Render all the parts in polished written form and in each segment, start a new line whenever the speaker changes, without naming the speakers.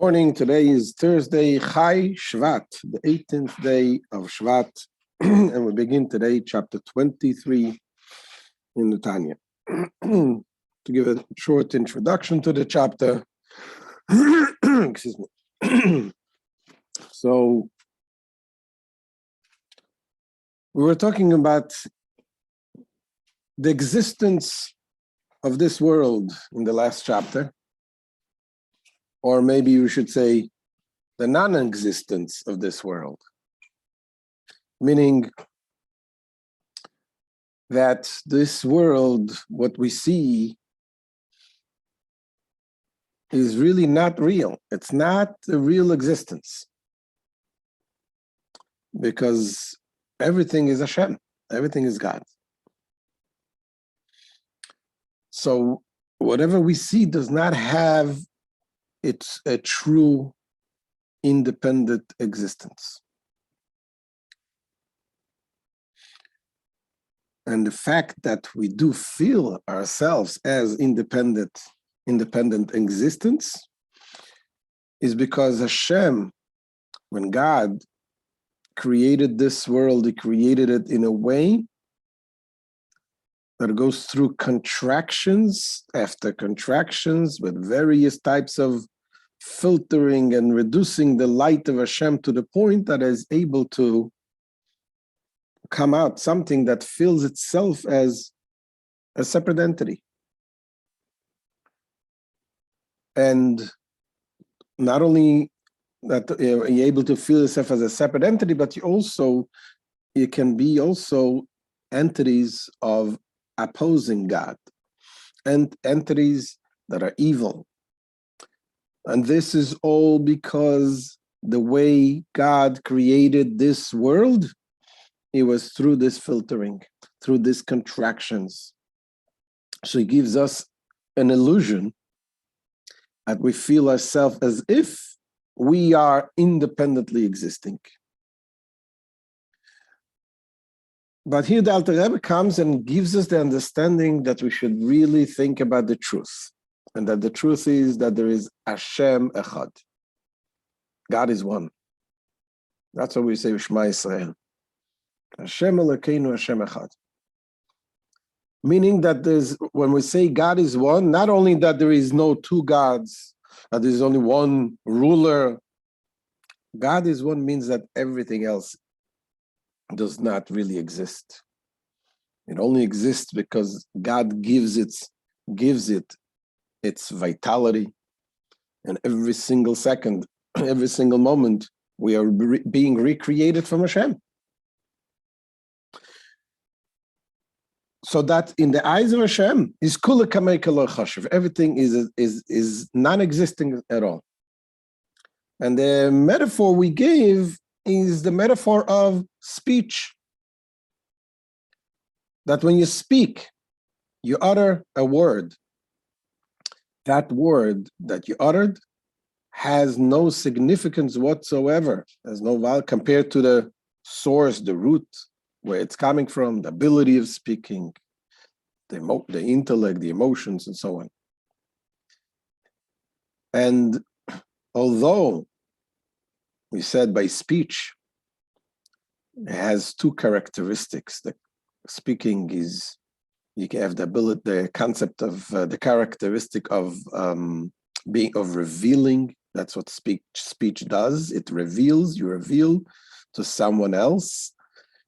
Morning. Today is Thursday, Chai Shevat, the 18th day of Shevat, and we begin today chapter 23 in the Tanya. To give a short introduction to the chapter, excuse me. So we were talking about the existence of this world in the last chapter, or maybe you should say the non-existence of this world, meaning that this world, what we see, is really not real. It's not a real existence, because everything is Hashem, everything is God. So whatever we see does not have it's a true independent existence. And the fact that we do feel ourselves as independent existence is because Hashem, when God created this world, He created it in a way that goes through contractions after contractions with various types of filtering and reducing the light of Hashem to the point that is able to come out something that feels itself as a separate entity. And not only that you're able to feel yourself as a separate entity, but you can be also entities of opposing God and entities that are evil. And this is all because the way God created this world, it was through this filtering, through these contractions. So He gives us an illusion that we feel ourselves as if we are independently existing. But here the Alter Rebbe comes and gives us the understanding that we should really think about the truth. And that the truth is that there is Hashem Echad. God is one. That's what we say, Shema Yisrael. Hashem Elokeinu Hashem Echad. Meaning that when we say God is one, not only that there is no two gods, that there is only one ruler. God is one means that everything else does not really exist. It only exists because God gives it its vitality, and every single second, every single moment, we are being recreated from Hashem. So that in the eyes of Hashem, is kula kamei kelo chashuv. Everything is non-existing at all. And the metaphor we gave is the metaphor of speech. That when you speak, you utter a word. That word that you uttered has no significance whatsoever, has no value compared to the source, the root, where it's coming from, the ability of speaking, the intellect, the emotions, and so on. And although we said by speech, it has two characteristics. The speaking is, you can have the ability, the concept of the characteristic of revealing. That's what speech does. It reveals, you reveal to someone else.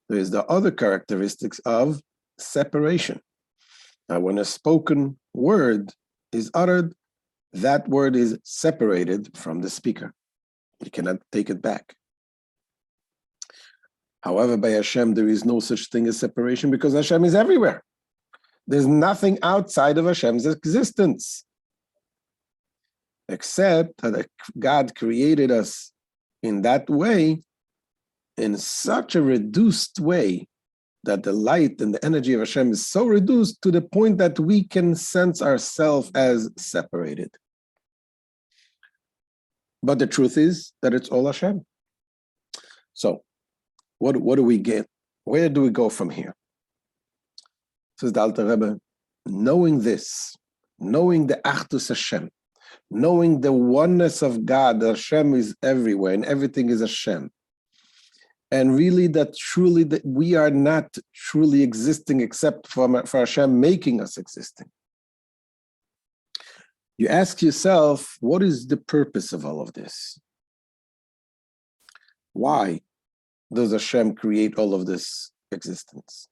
There is the other characteristics of separation. Now, when a spoken word is uttered, that word is separated from the speaker. You cannot take it back. However, by Hashem, there is no such thing as separation because Hashem is everywhere. There's nothing outside of Hashem's existence, except that God created us in that way, in such a reduced way, that the light and the energy of Hashem is so reduced to the point that we can sense ourselves as separated. But the truth is that it's all Hashem. So, what do we get? Where do we go from here? Says the Alter Rebbe, knowing this, knowing the Achdus Hashem, knowing the oneness of God, that Hashem is everywhere and everything is Hashem. And really that we are not truly existing except for Hashem making us existing. You ask yourself, what is the purpose of all of this? Why does Hashem create all of this existence?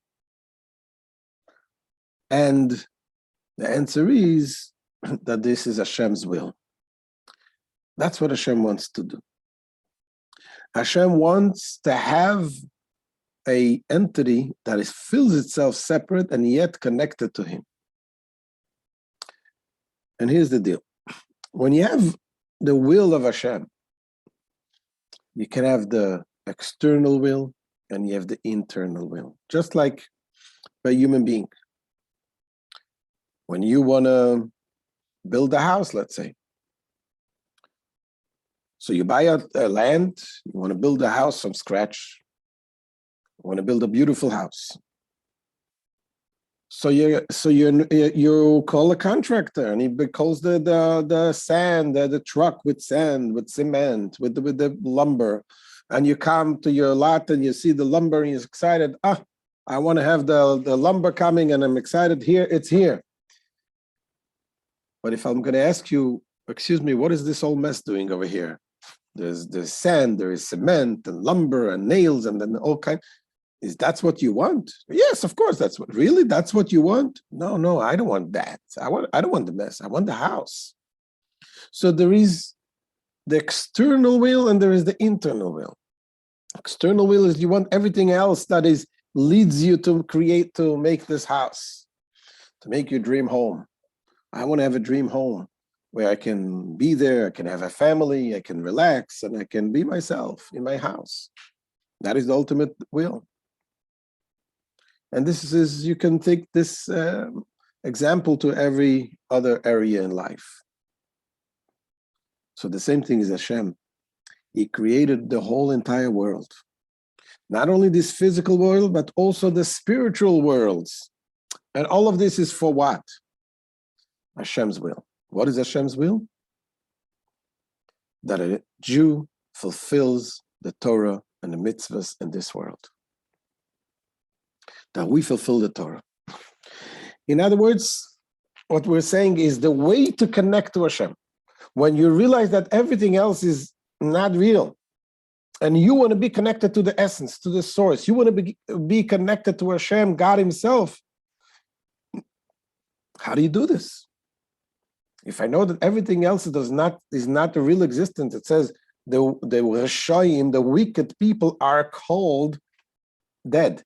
And the answer is that this is Hashem's will. That's what Hashem wants to do. Hashem wants to have an entity that feels itself separate and yet connected to Him. And here's the deal. When you have the will of Hashem, you can have the external will and you have the internal will, just like a human being. When you want to build a house, let's say. So you buy a land, you want to build a house from scratch. You want to build a beautiful house. So you call a contractor, and he calls the sand, the truck with sand, with cement, with the lumber, and you come to your lot and you see the lumber and you're excited. I want to have the lumber coming, and I'm excited. Here, it's here. But if I'm going to ask you, excuse me, what is this whole mess doing over here? There's sand, there is cement and lumber and nails and then all kind. Is that what you want? Yes, of course. That's what you want? No, I don't want that. I don't want the mess. I want the house. So there is the external will and there is the internal will. External will is you want everything else that leads you to make this house, to make your dream home. I want to have a dream home where I can be there, I can have a family, I can relax, and I can be myself in my house. That is the ultimate will. And this is, you can take this example to every other area in life. So the same thing is Hashem. He created the whole entire world. Not only this physical world, but also the spiritual worlds. And all of this is for what? Hashem's will. What is Hashem's will? That a Jew fulfills the Torah and the mitzvahs in this world. That we fulfill the Torah. In other words, what we're saying is the way to connect to Hashem. When you realize that everything else is not real, and you want to be connected to the essence, to the source, you want to be connected to Hashem, God Himself, how do you do this? If I know that everything else is not a real existence, it says the Rashayim, the wicked people, are called dead.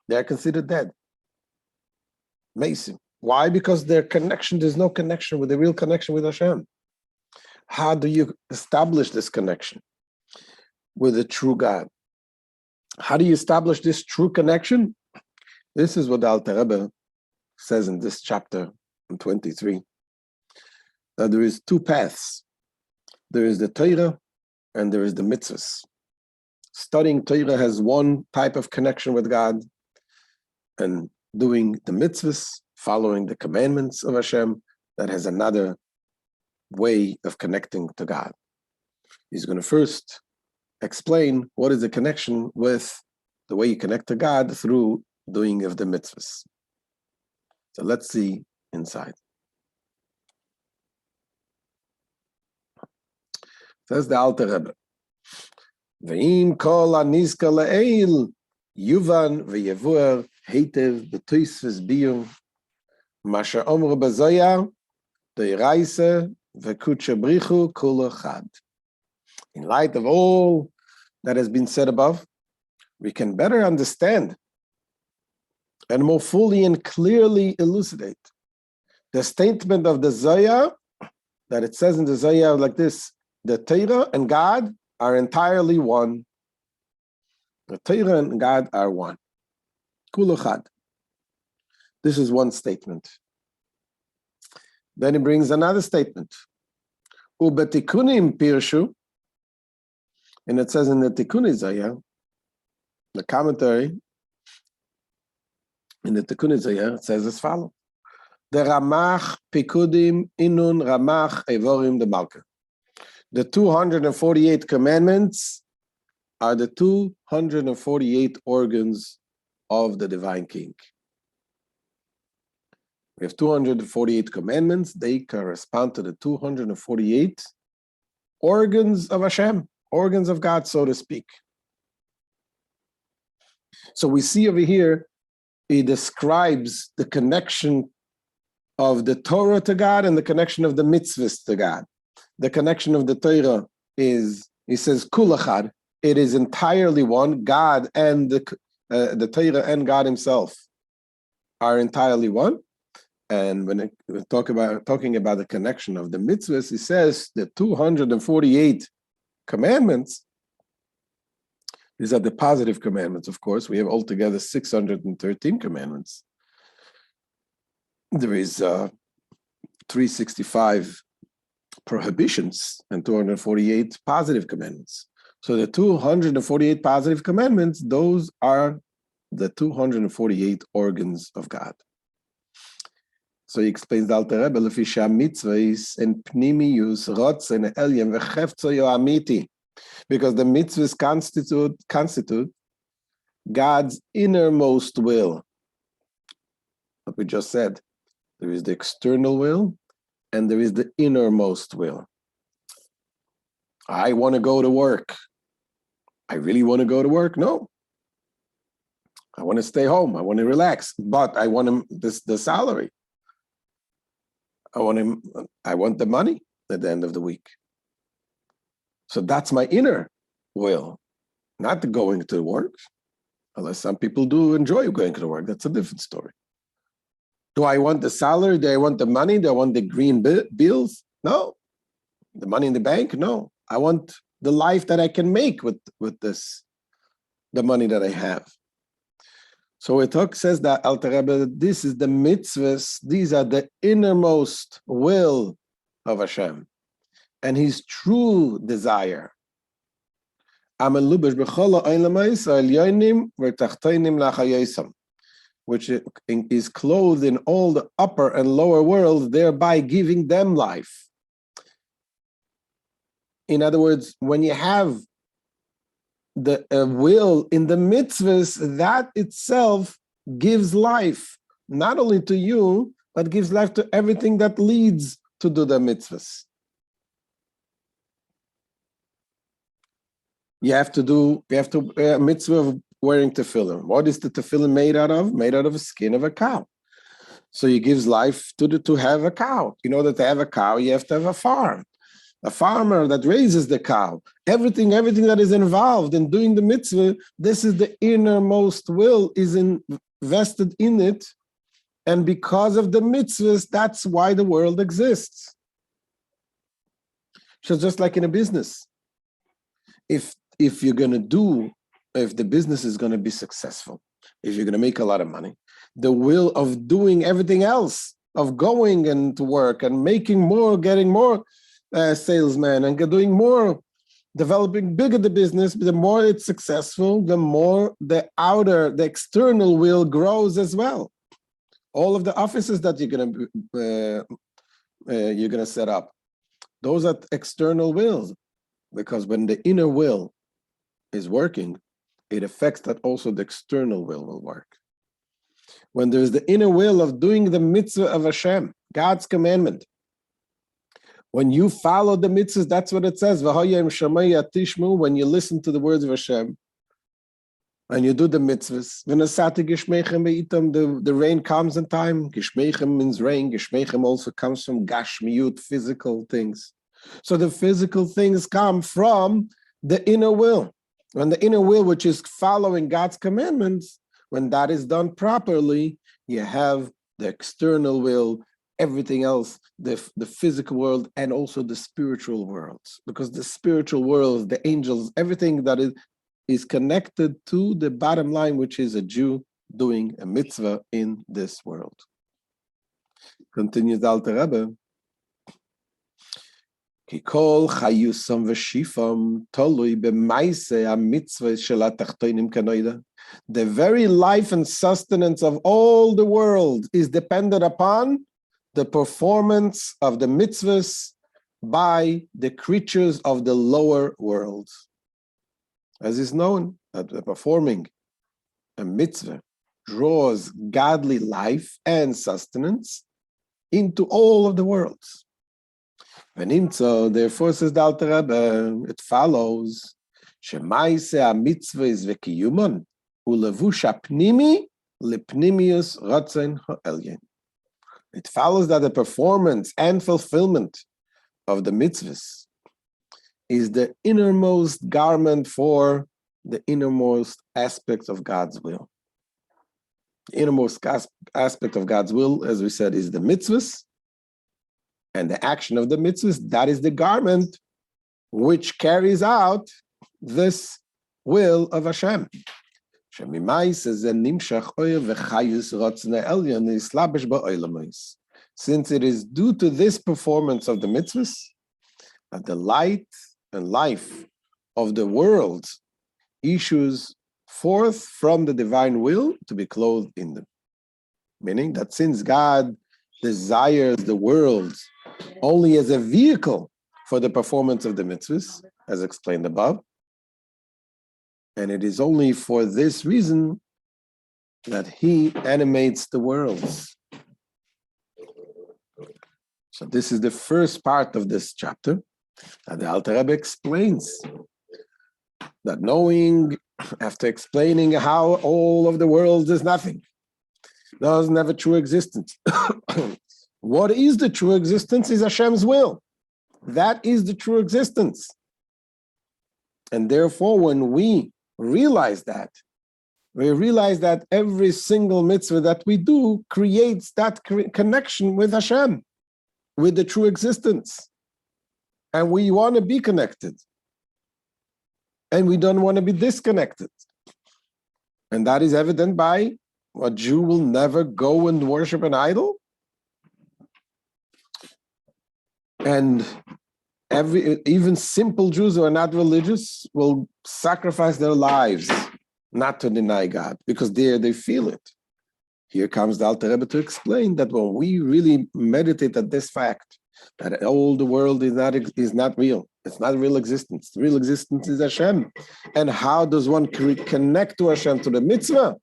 They are considered dead. Amazing. Why? Because there's no connection with the real connection with Hashem. How do you establish this connection with the true God? How do you establish this true connection? This is what the Alter Rebbe says in this chapter, in 23. That there is two paths. There is the Torah and there is the mitzvahs. Studying Torah has one type of connection with God, and doing the mitzvahs, following the commandments of Hashem, that has another way of connecting to God. He's going to first explain what is the connection with the way you connect to God through doing of the mitzvahs. So let's see inside. Says the Alter Rebbe, Ve'im kol anizka le'eil yuvan ve'yevuer heitev b'toisves biyum masha omru b'zoya de'iraisa ve'kutsha brichu kula chad. In light of all that has been said above, we can better understand and more fully and clearly elucidate the statement of the Zohar, that it says in the Zohar like this: the Torah and God are entirely one. The Torah and God are one. Kul echad. This is one statement. Then he brings another statement. Ubetikunim pirshu, and it says in the Tikkun Zohar, the commentary in the Tikkun Zohar, it says as follows: the Ramach, Pikudim, Inun, Ramach, Evorim, the Malka. The 248 commandments are the 248 organs of the divine king. We have 248 commandments. They correspond to the 248 organs of Hashem, organs of God, so to speak. So we see over here, he describes the connection of the Torah to God and the connection of the mitzvahs to God. The connection of the Torah is, he says, kulachad, it is entirely one. God and the Torah and God himself are entirely one. And when we talking about the connection of the mitzvahs, he says the 248 commandments, these are the positive commandments, of course. We have altogether 613 commandments. There is 365 prohibitions and 248 positive commandments. So the 248 positive commandments, those are the 248 organs of God. So he explains the Alter Rebbe, Lefisha mitzvahs and pnimius, rotzen, elyon, vechefzo amiti, because the mitzvahs constitute God's innermost will. What we just said, there is the external will and there is the innermost will. I want to go to work. I really want to go to work? No. I want to stay home. I want to relax, but I want the salary. I want the money at the end of the week. So that's my inner will, not going to work. Unless some people do enjoy going to work. That's a different story. Do I want the salary? Do I want the money? Do I want the green bills? No. The money in the bank? No. I want the life that I can make with this, the money that I have. So it says that Alter Rebbe, this is the mitzvahs, these are the innermost will of Hashem and his true desire. Which is clothed in all the upper and lower worlds, thereby giving them life. In other words, when you have the will in the mitzvahs, that itself gives life, not only to you, but gives life to everything that leads to do the mitzvahs. You have to mitzvah of wearing tefillin. What is the tefillin made out of? Made out of a skin of a cow. So he gives life to have a cow. In order to have a cow, you have to have a farm. A farmer that raises the cow. Everything that is involved in doing the mitzvah, this is the innermost will, is invested in it. And because of the mitzvahs, that's why the world exists. So just like in a business, if the business is going to be successful, if you're going to make a lot of money, the will of doing everything else, of going and to work and making more, getting more salesmen and doing more, developing bigger the business, the more it's successful, the more the external will grows as well. All of the offices that you're going to set up, those are external wills, because when the inner will is working, it affects that also the external will work. When there's the inner will of doing the mitzvah of Hashem, God's commandment, when you follow the mitzvahs, that's what it says. When you listen to the words of Hashem and you do the mitzvahs, the rain comes in time. Gishmeichem means rain. Gishmeichem also comes from gashmiyut, physical things. So the physical things come from the inner will. When the inner will, which is following God's commandments, when that is done properly, you have the external will, everything else, the physical world, and also the spiritual worlds. Because the spiritual worlds, the angels, everything that is connected to the bottom line, which is a Jew doing a mitzvah in this world. Continues the Alter Rebbe. The very life and sustenance of all the world is dependent upon the performance of the mitzvahs by the creatures of the lower world. As is known, that performing a mitzvah draws godly life and sustenance into all of the worlds. Therefore, says the Alter Rebbe, it follows, Shemaise ha-mitzvah is v'kiyumon, ulevush ha-pnimi lepnimius ratzon ha'elyon. It follows that the performance and fulfillment of the mitzvahs is the innermost garment for the innermost aspects of God's will. The innermost aspect of God's will, as we said, is the mitzvahs, and the action of the mitzvahs, that is the garment which carries out this will of Hashem. Since it is due to this performance of the mitzvahs that the light and life of the world issues forth from the divine will to be clothed in them. Meaning that since God desires the world only as a vehicle for the performance of the mitzvahs, as explained above, and it is only for this reason that he animates the worlds. So this is the first part of this chapter, and the Alter Rebbe explains that knowing, after explaining how all of the world is nothing, doesn't have a true existence. What is the true existence is Hashem's will. That is the true existence. And therefore, when we realize that, we realize that every single mitzvah that we do creates that connection with Hashem, with the true existence. And we want to be connected. And we don't want to be disconnected. And that is evident by a Jew will never go and worship an idol. And even simple Jews who are not religious will sacrifice their lives not to deny God, because there they feel it. Here comes the Alter Rebbe to explain that when we really meditate at this fact, that all the world is not real. It's not real existence. The real existence is Hashem. And how does one connect to Hashem, to the mitzvah?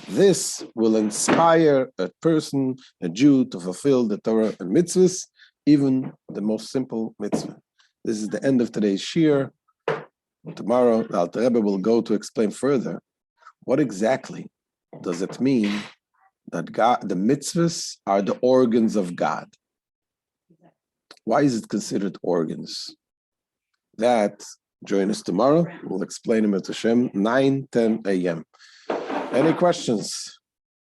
This will inspire a person, a Jew, to fulfill the Torah and mitzvahs, even the most simple mitzvah. This is the end of today's shir. Tomorrow, the Alter Rebbe will go to explain further what exactly does it mean that God, the mitzvahs are the organs of God. Why is it considered organs? That, join us tomorrow. We'll explain them at Hashem, 9:10 a.m. Any questions?